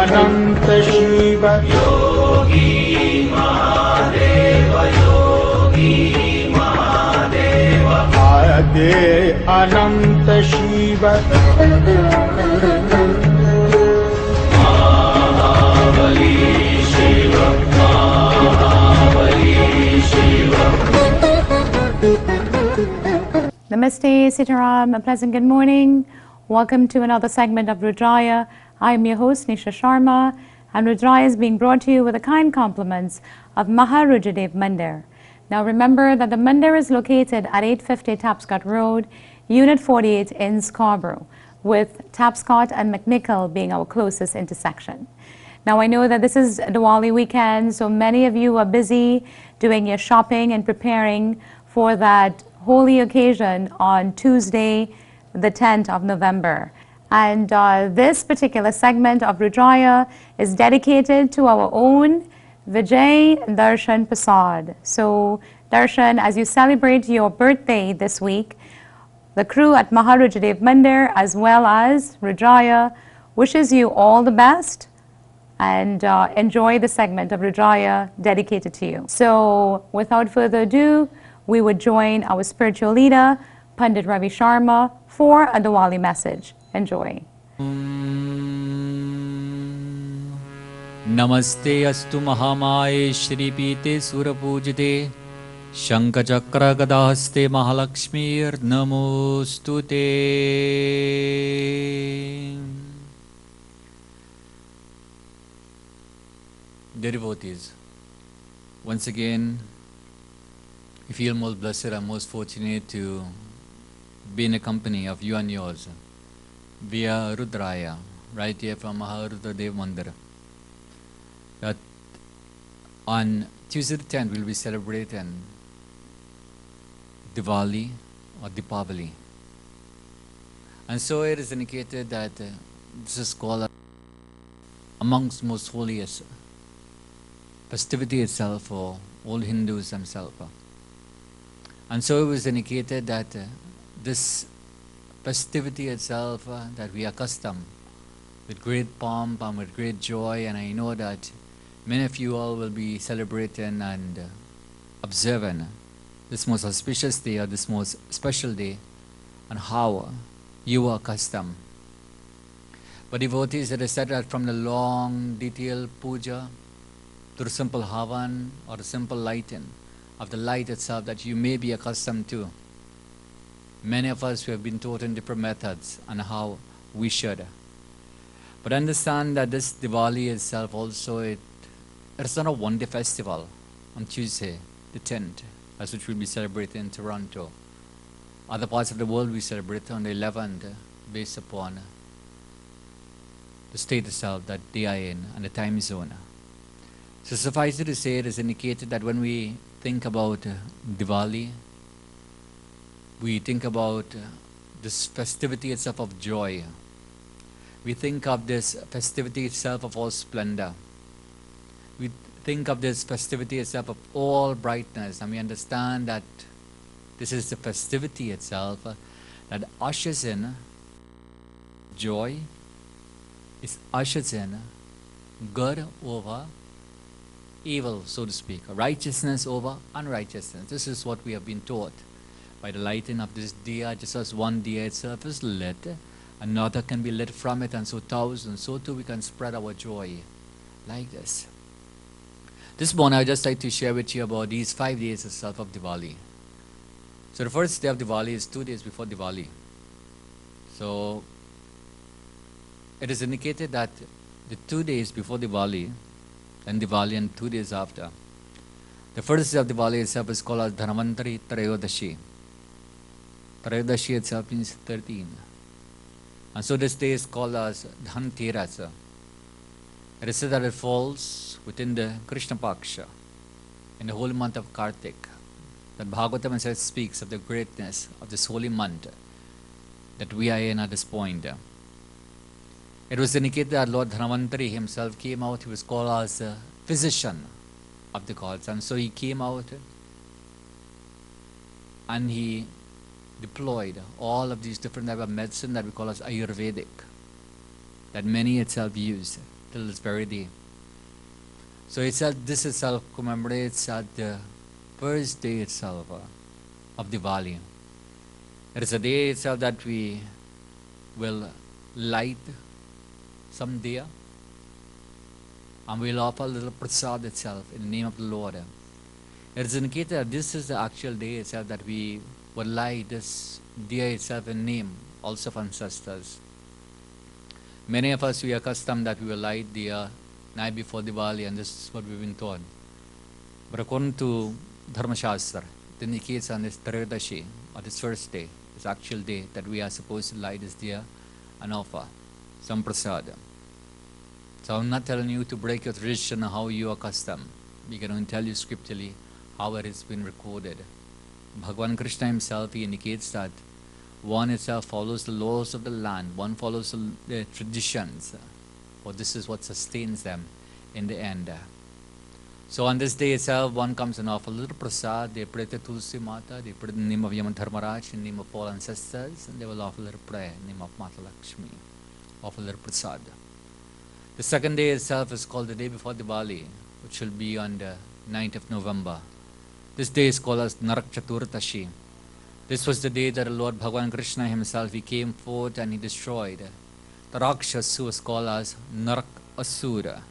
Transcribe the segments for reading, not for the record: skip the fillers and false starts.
अनंत शिव योगी महादेव आदे अनंत शिव महाबली Shiv Namaste, Sitaram, a pleasant good morning. Welcome to another segment of Rudraaya. I am your host, Nisha Sharma, and Rudraaya is being brought to you with the kind compliments of Rudraaya Dec Mandir. Now remember that the Mandir is located at 850 Tapscott Road, Unit 48 in Scarborough, with Tapscott and McNichol being our closest intersection. Now I know that this is Diwali weekend, so many of you are busy doing your shopping and preparing for that holy occasion on Tuesday, the 10th of November. And this particular segment of Rudraaya is dedicated to our own Vijay Darshan Prasad. So Darshan, as you celebrate your birthday this week, the crew at Rudraaya Dec Mandir as well as Rudraaya wishes you all the best and enjoy the segment of Rudraaya dedicated to you. So without further ado, we would join our spiritual leader, Pandit Ravi Sharma, for a Diwali message. Enjoy. Namaste astu Mahamaye Shri Pite Surapujite Shankachakra Gadahaste Mahalakshmir Namostute. Dear devotees, once again, I feel most blessed and most fortunate to be in the company of you and yours via Rudraaya, right here from Rudraaya Dec Mandir. That on Tuesday the 10th we'll be celebrating Diwali or Deepavali. And so it is indicated that this is called amongst most holiest festivity itself for all Hindus themselves. And so it was indicated that this festivity itself that we are accustomed with great pomp and with great joy, and I know that many of you all will be celebrating and observing this most auspicious day or this most special day and how you are accustomed. But devotees, it is said that from the long detailed puja to the simple havan or the simple lighting of the light itself that you may be accustomed to. Many of us who have been taught in different methods on how we should. But understand that this Diwali itself also, it's not a one-day festival on Tuesday, the 10th, as which we'll be celebrating in Toronto. Other parts of the world we celebrate on the 11th based upon the state itself that they are in and the time zone. So suffice it to say, it is indicated that when we think about Diwali, we think about this festivity itself of joy. We think of this festivity itself of all splendor. We think of this festivity itself of all brightness, and we understand that this is the festivity itself that ushers in joy, it ushers in good over evil, so to speak, righteousness over unrighteousness. This is what we have been taught by the lighting of this diya. Just as one diya itself is lit, another can be lit from it, and so thousands, so too we can spread our joy like this. This morning I would just like to share with you about these 5 days itself of Diwali. So the first day of Diwali is 2 days before Diwali. So it is indicated that the 2 days before Diwali and Diwali and 2 days after. The first day of Diwali itself is called as Dhanvantari Trayodashi. Trayodashi itself means 13. And so this day is called as Dhanteras. It is said that it falls within the Krishna Paksha, in the holy month of Kartik. That Bhagavatam itself speaks of the greatness of this holy month that we are in at this point. It was indicated that Lord Dhanvantari himself came out. He was called as a physician of the gods. And so he came out and he deployed all of these different types of medicine that we call as Ayurvedic, that many itself use till this very day. So itself, this itself commemorates at the first day itself of Diwali. It is a day itself that we will light some diya, and we'll offer a little prasad itself in the name of the Lord. It is indicated that this is the actual day itself that we will light this diya itself in name also of ancestors. Many of us, we are accustomed that we will light diya night before Diwali, and this is what we've been taught. But according to Dharma Shastra, it indicates on this Trayadashi, or this first day, this actual day, that we are supposed to light this diya and offer some prasad. So I'm not telling you to break your tradition or how you are accustomed. We can only tell you scripturally how it has been recorded. Bhagavan Krishna himself, he indicates that one itself follows the laws of the land, one follows the traditions, for this is what sustains them in the end. So on this day itself, one comes and offers a little prasad. They pray to Tulsi Mata, they pray in the name of Yamadharmaraj, in the name of all ancestors, and they will offer a little prayer in the name of Mata Lakshmi, offer a little prasad. The second day itself is called the day before Diwali, which will be on the 9th of November. This day is called as Narak Chaturdashi. This was the day that the Lord Bhagavan Krishna himself, he came forth and he destroyed the Rakshas who was called as Narak Asura,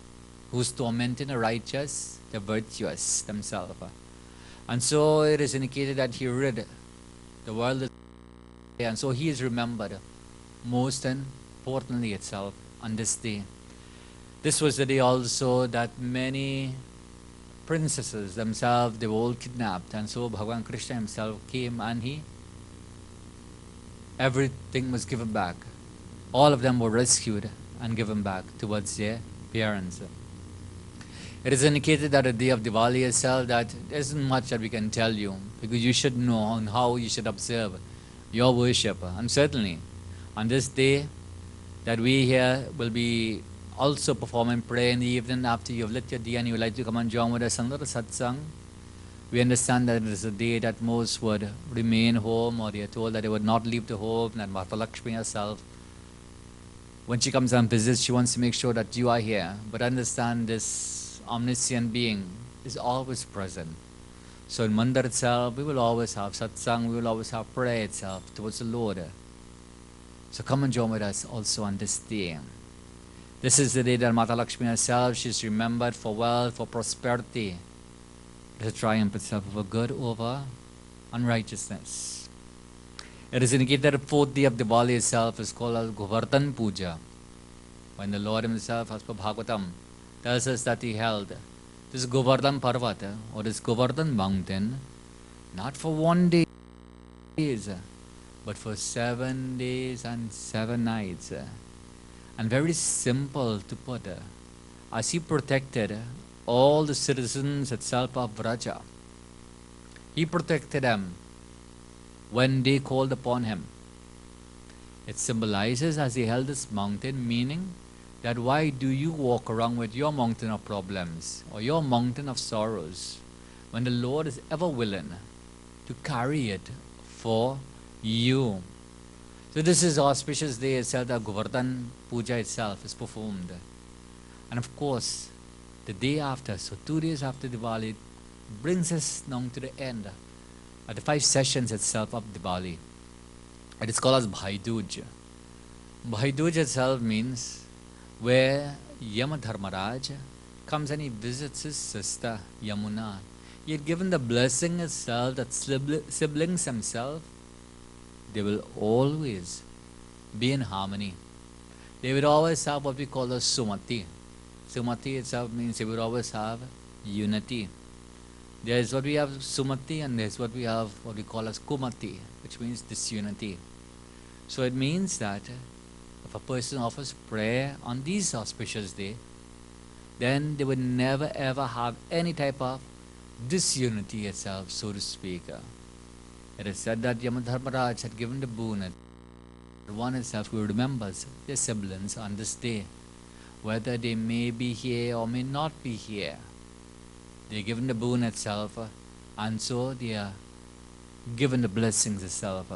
who's tormenting the righteous, the virtuous themselves. And so it is indicated that he rid the world, and so he is remembered most importantly itself on this day. This was the day also that many princesses themselves, they were all kidnapped, and so Bhagavan Krishna himself came and everything was given back. All of them were rescued and given back towards their parents. It is indicated that the day of Diwali itself, that there isn't much that we can tell you, because you should know on how you should observe your worship. And certainly on this day that we here will be also performing prayer in the evening after you have lit your diya and you would like to come and join with us in little satsang. We understand that it is a day that most would remain home, or they are told that they would not leave the home, that Mata Lakshmi herself, when she comes and visits, she wants to make sure that you are here. But understand this omniscient being is always present. So in Mandir itself, we will always have satsang, we will always have prayer itself towards the Lord. So come and join with us also on this day. This is the day that Mata Lakshmi herself, she is remembered for wealth, for prosperity, the triumph itself of good over unrighteousness. It is indicated that the fourth day of Diwali itself is called as Govardhan Puja, when the Lord himself, as per Bhagavatam, tells us that he held this Govardhan Parvata, or this Govardhan mountain, not for 1 day, but for 7 days and 7 nights. And very simple to put, as he protected all the citizens itself of Vraja. He protected them when they called upon him. It symbolizes, as he held this mountain, meaning that why do you walk around with your mountain of problems or your mountain of sorrows when the Lord is ever willing to carry it for you? So this is auspicious day itself, that Govardhan Puja itself is performed. And of course, the day after, so 2 days after Diwali, brings us now to the end of the 5 sessions itself of Diwali. It is called as Bhai Dooj. Bhai Dooj itself means where Yamadharmaraj comes and he visits his sister Yamuna. He had given the blessing itself that siblings themselves, they will always be in harmony. They would always have what we call as Sumati. Sumati itself means they would always have unity. There is what we have Sumati, and there is what we have what we call as Kumati, which means disunity. So it means that if a person offers prayer on these auspicious day, then they would never ever have any type of disunity itself, so to speak. It is said that Yamadharmaraj had given the boon that one itself who remembers their siblings on this day, whether they may be here or may not be here. They are given the boon itself, and so they are given the blessings itself.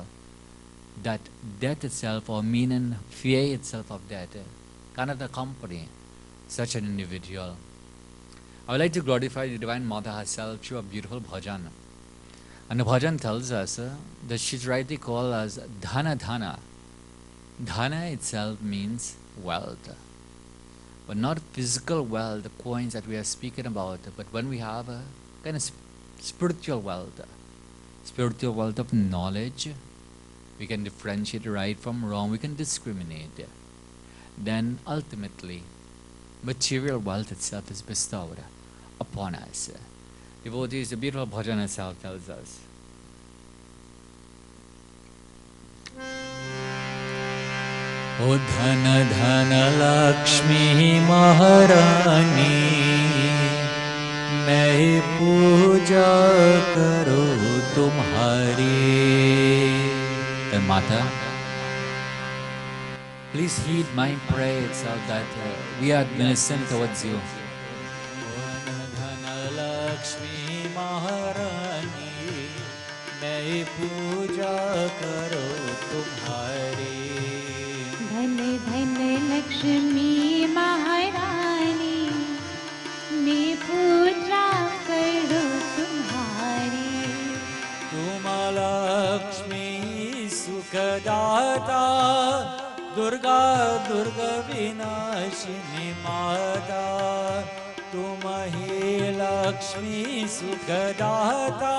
That death itself, or meaning fear itself of death, cannot accompany such an individual. I would like to glorify the Divine Mother herself through a beautiful bhajan. And the bhajan tells us that she's rightly called as Dhana Dhana. Dhana itself means wealth, but not physical wealth, the coins that we are speaking about, but when we have a kind of spiritual wealth of knowledge, we can differentiate right from wrong, we can discriminate. Then ultimately, material wealth itself is bestowed upon us. Devotees, the beautiful bhajan itself tells us. O Dhana Dhana Lakshmi Maharani, मैं पूजा करो तुम्हारी. Then Mata, please heed my prayer itself that we are innocent towards you. Dhana Lakshmi Maharani, मैं पूजा करो तुम्हारी. धन धन लक्ष्मी महारानी, मैं पूजा करूं तुम्हारी. तुम लक्ष्मी सुखदाता, दुर्गा दुर्गा विनाशिनी माता. तुम ही लक्ष्मी सुखदाता,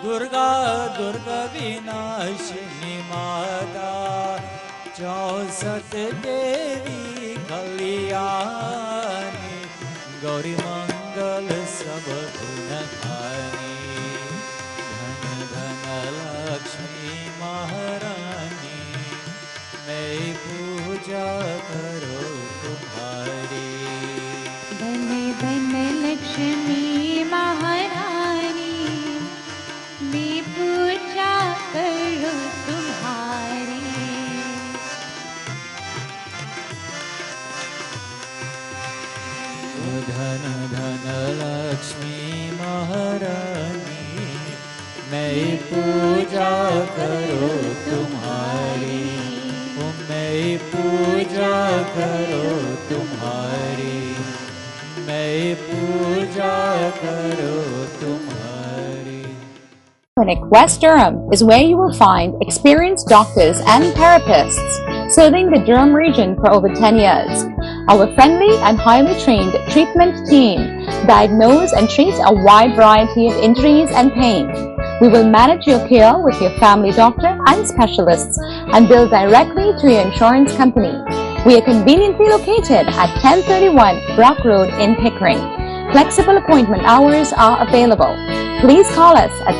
दुर्गा दुर्गा विनाशिनी माता. 64 देवी कल्याणी, गौरी मंगल सब गुण खानी. धन धन लक्ष्मी महारानी, मैं पूजा करो तुम्हारी. धन धन लक्ष्मी महारानी, मैं पूजा करूं तुम्हारी. धन धन लक्ष्मी महारानी, मैं पूजा करो तुम्हारी. मैं पूजा करो तुम्हारी, मैं पूजा करो तुम्हारी. Clinic West Durham is where you will find experienced doctors and therapists serving the Durham region for over 10 years. Our friendly and highly trained treatment team diagnose and treat a wide variety of injuries and pain. We will manage your care with your family doctor and specialists and bill directly to your insurance company. We are conveniently located at 1031 Brock Road in Pickering. Flexible appointment hours are available. Please call us at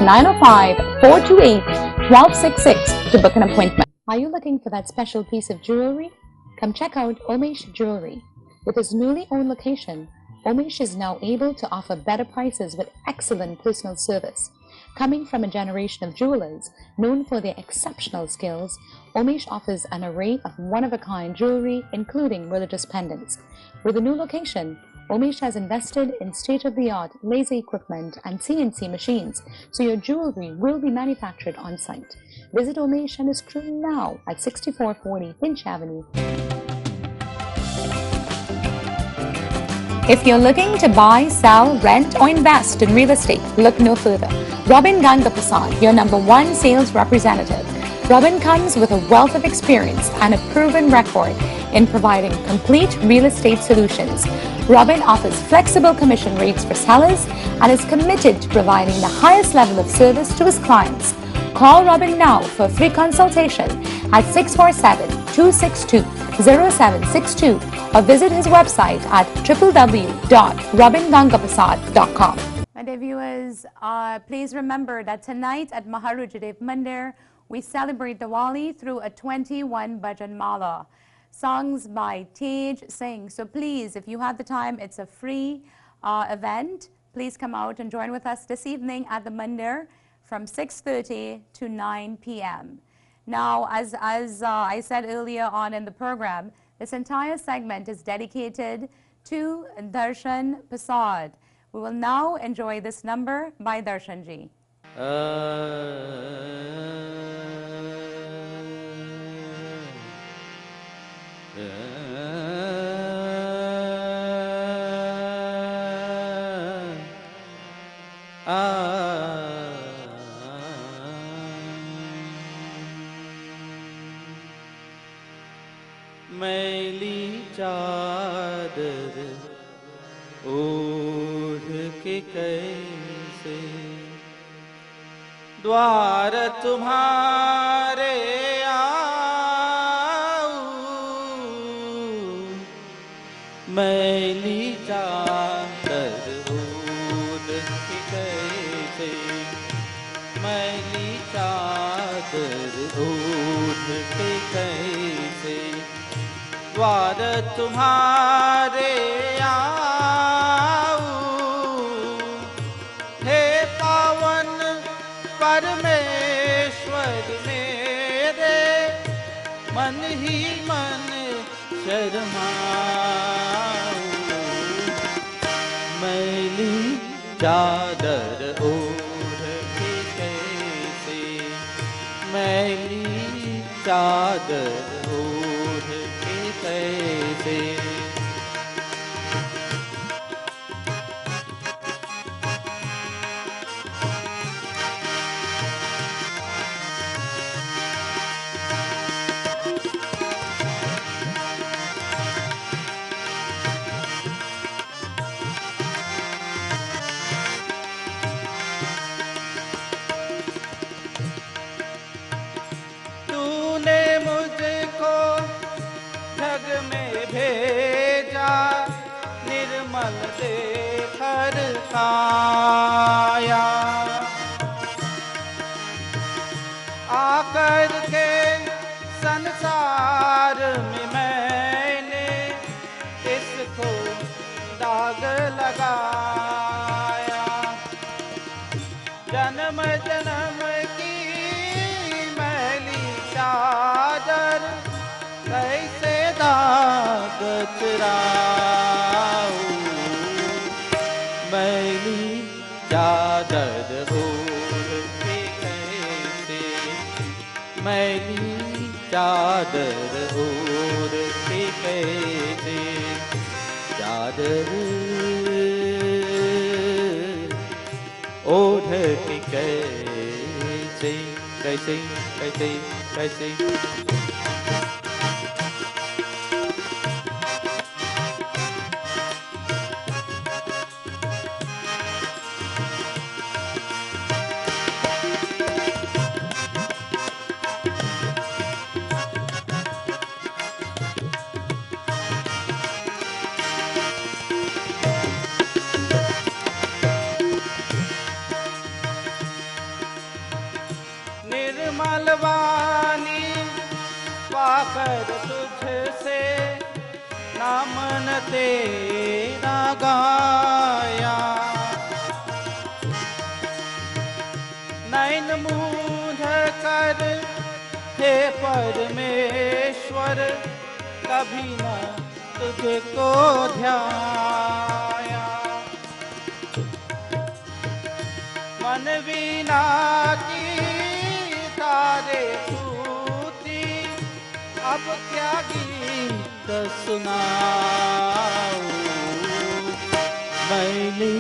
905-428-1266 to book an appointment. Are you looking for that special piece of jewelry? Come check out Omesh Jewelry. With its newly owned location, Omesh is now able to offer better prices with excellent personal service. Coming from a generation of jewelers known for their exceptional skills, Omesh offers an array of one-of-a-kind jewelry, including religious pendants. With a new location, Omesh has invested in state-of-the-art laser equipment and CNC machines, so your jewelry will be manufactured on-site. Visit Omesh and his crew now at 6440 Finch Avenue. If you're looking to buy, sell, rent, or invest in real estate, look no further. Robin Gangaprasad, your #1 sales representative. Robin comes with a wealth of experience and a proven record in providing complete real estate solutions. Robin offers flexible commission rates for sellers and is committed to providing the highest level of service to his clients. Call Robin now for a free consultation at 647-262-0762 or visit his website at www.robingangaprasad.com. My dear viewers, please remember that tonight at Rudraaya Dec Mandir, we celebrate Diwali through a 21 bhajan mala. Songs by Tej Singh. So please, if you have the time, it's a free event. Please come out and join with us this evening at the Mandir from 6:30 to 9 p.m. Now, as I said earlier on in the program, this entire segment is dedicated to Darshan Prasad. We will now enjoy this number by Darshanji. चादर ओढ़ के कैसे द्वार तुम्हारे आऊं, मैली चादर ओढ़ के कैसे, मैली चादर ओढ़ के कैसे द्वार तुम्हारे आऊं। हे पावन परमेश्वर मेरे, मन ही मन शर्माऊं, मैली चादर ओढ़ के कैसे, मैली चादर ओढ़ के कैसे। तूने मुझको जग में भेजा, निर्मल देकर काया, आकर के संसार में मैंने इसको दाग लगाया। जन्म जन्म की मैली चादर कैसे दाग चुराऊं, मैली चादर ओढ़ के कैसे, मैली चादर ओढ़ के कैसे, चादर ओढ़ के कैसे, कैसे कैसे कैसे। निर्मल वाणी पाकर तुझसे नामन तेरा गाया, नैन मूंझ कर हे परमेश्वर कभी न तुझको ध्याया। मन वीणा की तारे सूती, अब क्या गीत सुनाऊं, मैली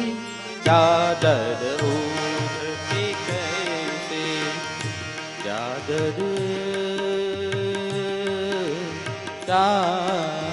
चादर ओढ़ के कैसे, चादर चादर।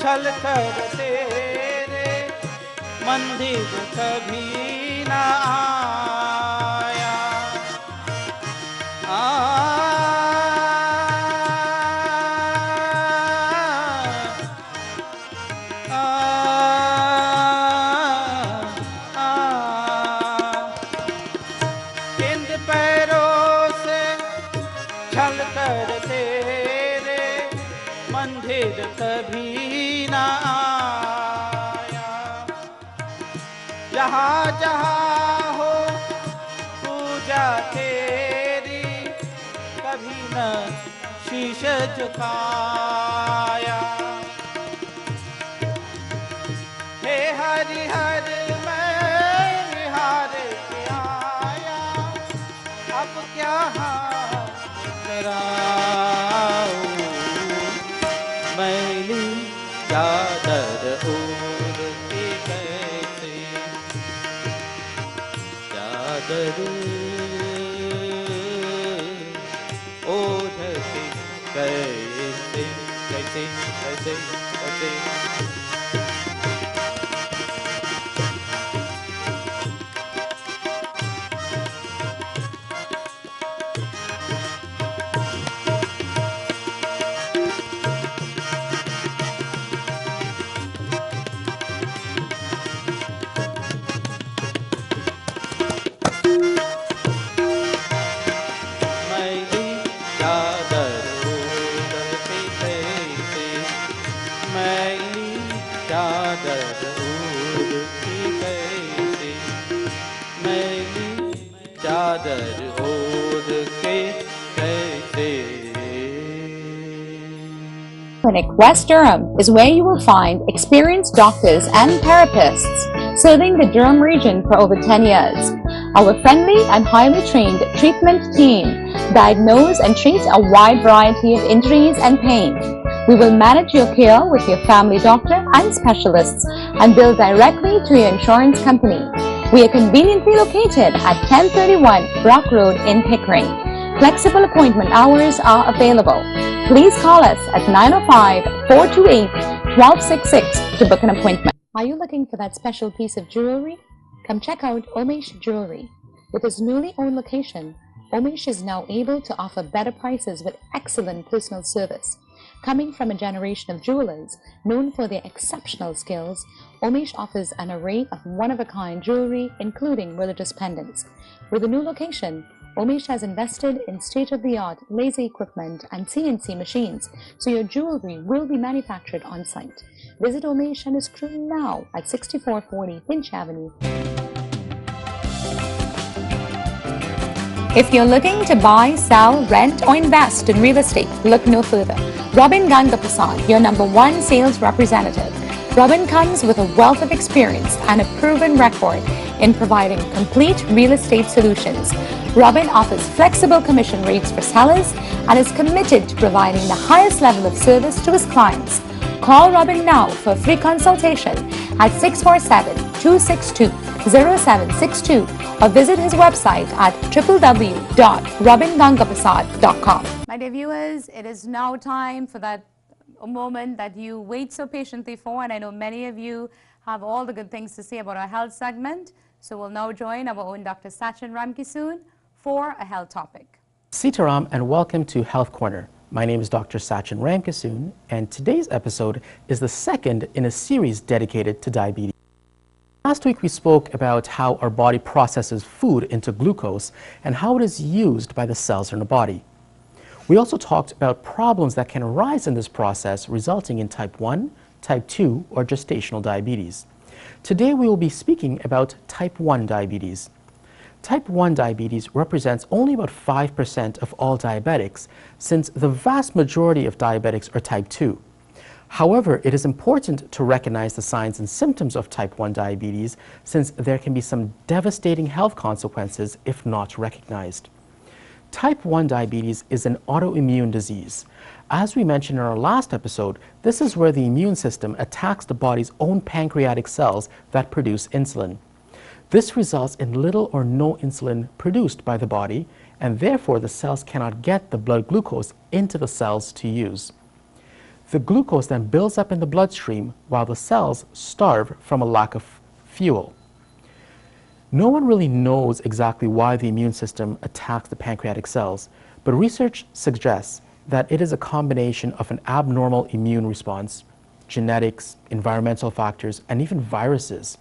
छल कर तेरे मंदिर कभी न आया, इन पैरों से छल कर तेरे मंदिर कभी न आया। जहाँ जहाँ हो पूजा तेरी कभी न शीश झुकाया। हे हरि हर मैं निहार के आया, अब क्या हाथ कराऊं, मैली चादर ओढ़ के कैसे, चादर ओढ़ के कैसे, कैसे कैसे कैसे। मैली चादर ओढ़ के कैसे, मैली चादर ओढ़ के कैसे, मैली चादर ओढ़ के कैसे। Clinic West Durham is where you will find experienced doctors and therapists serving the Durham region for over 10 years. Our friendly and highly trained treatment team diagnose and treat a wide variety of injuries and pain. We will manage your care with your family doctor and specialists and bill directly to your insurance company. We are conveniently located at 1031 Brock Road in Pickering. Flexible appointment hours are available. Please call us at 905-428-1266 to book an appointment. Are you looking for that special piece of jewelry? Come check out Omesh Jewelry. With its newly owned location, Omesh is now able to offer better prices with excellent personal service. Coming from a generation of jewelers known for their exceptional skills, Omesh offers an array of one-of-a-kind jewelry, including religious pendants. With a new location, Omesh has invested in state-of-the-art laser equipment and CNC machines, so your jewelry will be manufactured on-site. Visit Omesh and his crew now at 6440 Finch Avenue. If you're looking to buy, sell, rent, or invest in real estate, look no further. Robin Gangaprasad, your #1 sales representative. Robin comes with a wealth of experience and a proven record in providing complete real estate solutions. Robin offers flexible commission rates for sellers and is committed to providing the highest level of service to his clients. Call Robin now for a free consultation at 647-262-0762 or visit his website at www.robingangaprasad.com. My dear viewers, it is now time for that moment that you wait so patiently for, and I know many of you have all the good things to say about our health segment. So we'll now join our own Dr. Sachin Ramkisoon for a health topic. Sitaram, and welcome to Health Corner. My name is Dr. Sachin Ramkisoon, and today's episode is the second in a series dedicated to diabetes. Last week we spoke about how our body processes food into glucose and how it is used by the cells in the body. We also talked about problems that can arise in this process, resulting in type 1, type 2, or gestational diabetes. Today we will be speaking about type 1 diabetes. Type 1 diabetes represents only about 5% of all diabetics, since the vast majority of diabetics are type 2. However, it is important to recognize the signs and symptoms of type 1 diabetes, since there can be some devastating health consequences if not recognized. Type 1 diabetes is an autoimmune disease. As we mentioned in our last episode, this is where the immune system attacks the body's own pancreatic cells that produce insulin. This results in little or no insulin produced by the body, and therefore the cells cannot get the blood glucose into the cells to use. The glucose then builds up in the bloodstream while the cells starve from a lack of fuel. No one really knows exactly why the immune system attacks the pancreatic cells, but research suggests that it is a combination of an abnormal immune response, genetics, environmental factors, and even viruses.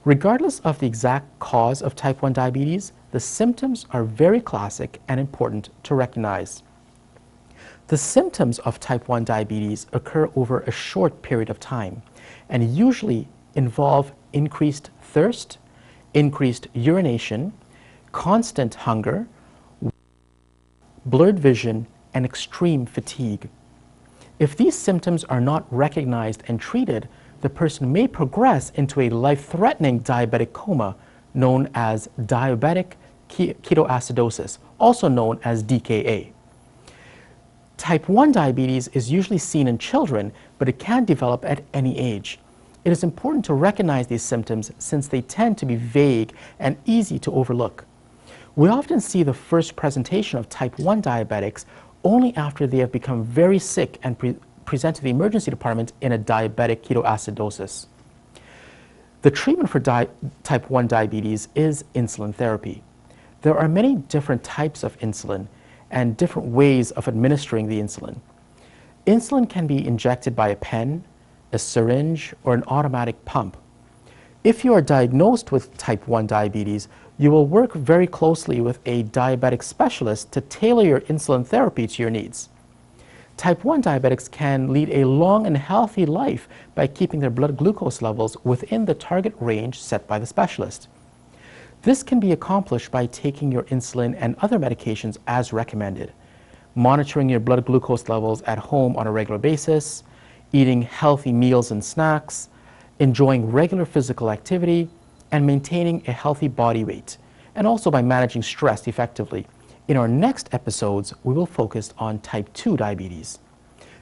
Regardless of the exact cause of type 1 diabetes, the symptoms are very classic and important to recognize. The symptoms of type 1 diabetes occur over a short period of time and usually involve increased thirst, increased urination, constant hunger, blurred vision, and extreme fatigue. If these symptoms are not recognized and treated, the person may progress into a life-threatening diabetic coma known as diabetic ketoacidosis, also known as DKA. Type 1 diabetes is usually seen in children, but it can develop at any age. It is important to recognize these symptoms since they tend to be vague and easy to overlook. We often see the first presentation of type 1 diabetics only after they have become very sick and present to the emergency department in a diabetic ketoacidosis. The treatment for type 1 diabetes is insulin therapy. There are many different types of insulin and different ways of administering the insulin. Insulin can be injected by a pen, a syringe, or an automatic pump. If you are diagnosed with type 1 diabetes, you will work very closely with a diabetic specialist to tailor your insulin therapy to your needs. Type 1 diabetics can lead a long and healthy life by keeping their blood glucose levels within the target range set by the specialist. This can be accomplished by taking your insulin and other medications as recommended, monitoring your blood glucose levels at home on a regular basis, eating healthy meals and snacks, enjoying regular physical activity, and maintaining a healthy body weight, and also by managing stress effectively. In our next episodes, we will focus on type 2 diabetes.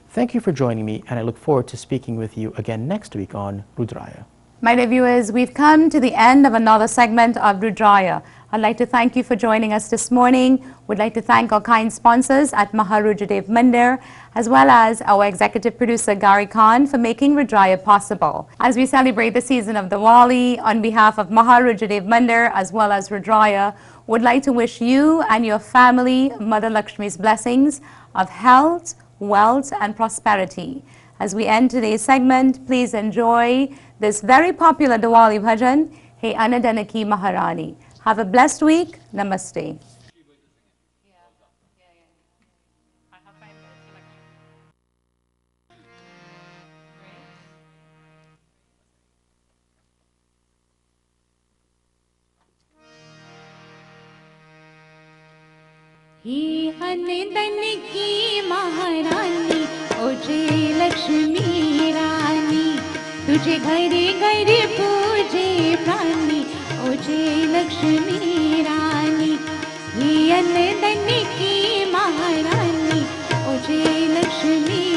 Thank you for joining me, and I look forward to speaking with you again next week on Rudraaya. My dear viewers, we've come to the end of another segment of Rudraaya. I'd like to thank you for joining us this morning. We'd like to thank our kind sponsors at Rudraaya Dec Mandir, as well as our executive producer Gary Khan for making Rudraaya possible. As we celebrate the season of Diwali, on behalf of Rudraaya Dec Mandir as well as Rudraaya, would like to wish you and your family Mother Lakshmi's blessings of health, wealth, and prosperity. As we end today's segment, please enjoy this very popular Diwali bhajan, Hey Anadanaki Maharani. Have a blessed week. Namaste. हे अनदन की महारानी ओ जय लक्ष्मी रानी, तुझे घरे घरे पूजे प्राणी ओ जय लक्ष्मी रानी। हे अनदन की महारानी ओ जय लक्ष्मी